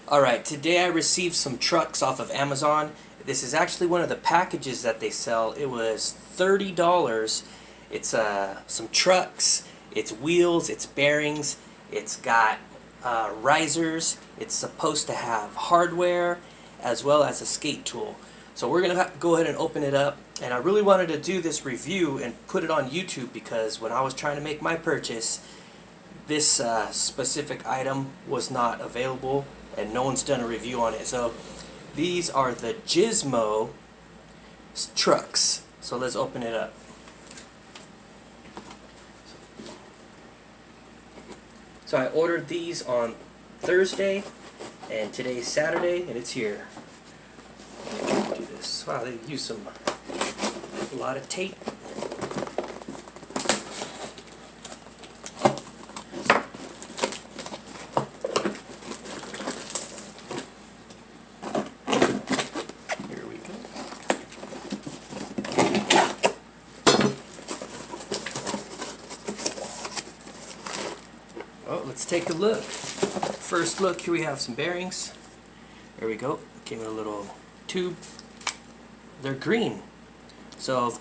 Alright, today I received some trucks off of Amazon. This is actually one of the packages that they sell. It was $30. It's some trucks, it's wheels, it's bearings, it's got risers, it's supposed to have hardware as well as a skate tool. So we're going to go ahead and open it up, and I really wanted to do this review and put it on YouTube because when I was trying to make my purchase, this specific item was not available and no one's done a review on it. So these are the Jizmo trucks. So let's open it up. So I ordered these on Thursday and today's Saturday and it's here. Do this. Wow, they used a lot of tape. Oh, let's take a look. First look, here we have some bearings. There we go. Came in a little tube. They're green. So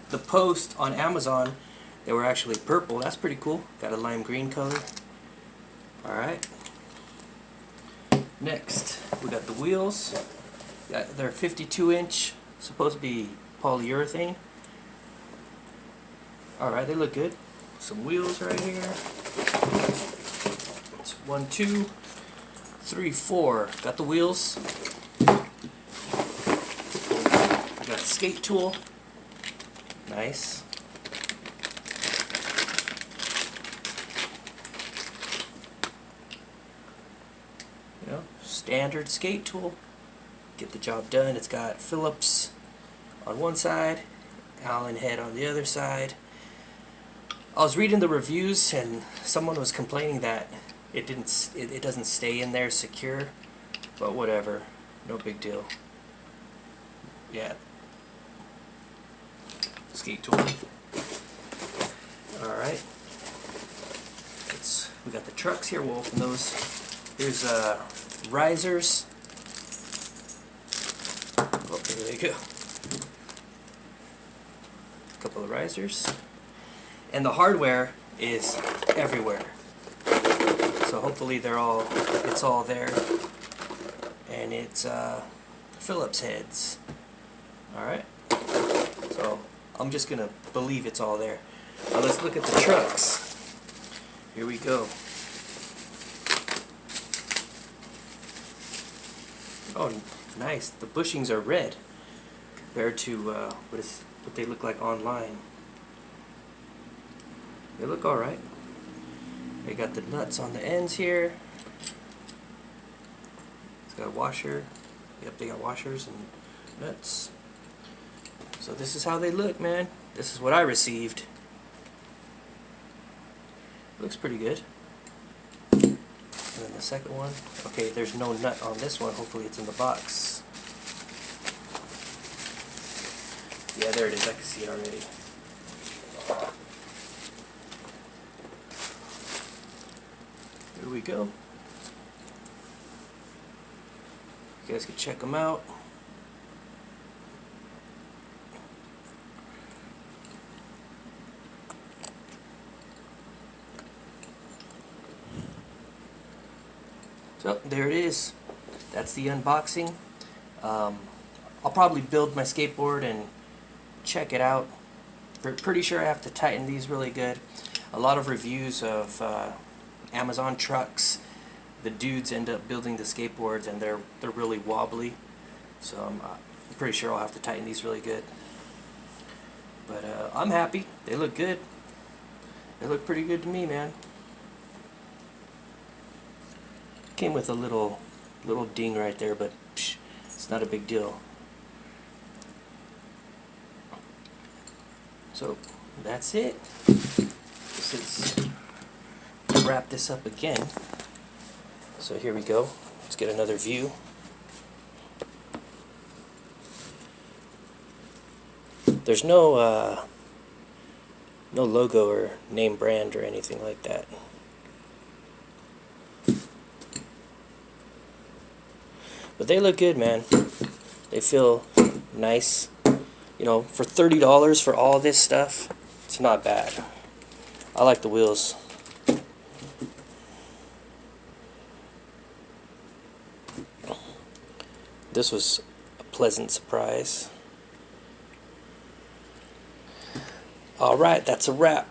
the post on Amazon, they were actually purple. That's pretty cool. Got a lime green color. Alright. Next, we got the wheels. They're 52-inch, supposed to be polyurethane. Alright, they look good. Some wheels right here. 1, 2, 3, 4. Got the wheels. We got the skate tool. Nice. You know, standard skate tool. Get the job done. It's got Phillips on one side, Allen head on the other side. I was reading the reviews and someone was complaining that it doesn't stay in there secure, but whatever, no big deal. Yeah, skate tool. All right, we got the trucks here. We'll open those. Here's risers. Oh, there they go. A couple of risers. And the hardware is everywhere. So hopefully it's all there. And it's Phillips heads. Alright. So I'm just gonna believe it's all there. Now let's look at the trucks. Here we go. Oh, nice. The bushings are red compared to what they look like online. They look alright. They got the nuts on the ends here. It's got a washer. Yep, they got washers and nuts. So this is how they look, man. This is what I received. Looks pretty good. And then the second one. Okay, there's no nut on this one. Hopefully it's in the box. Yeah, there it is. I can see it already. Here we go. You guys can check them out. So there it is. That's the unboxing. I'll probably build my skateboard and check it out. Pretty sure I have to tighten these really good. A lot of reviews of Amazon trucks, the dudes end up building the skateboards and they're really wobbly, so I'm pretty sure I'll have to tighten these really good. But I'm happy. They look good. They look pretty good to me, man. Came with a little ding right there, but psh, it's not a big deal. So that's it. Wrap this up again. So here we go. Let's get another view. There's no logo or name brand or anything like that. But they look good, man. They feel nice. You know, for $30 for all this stuff, it's not bad. I like the wheels. This was a pleasant surprise. Alright, that's a wrap.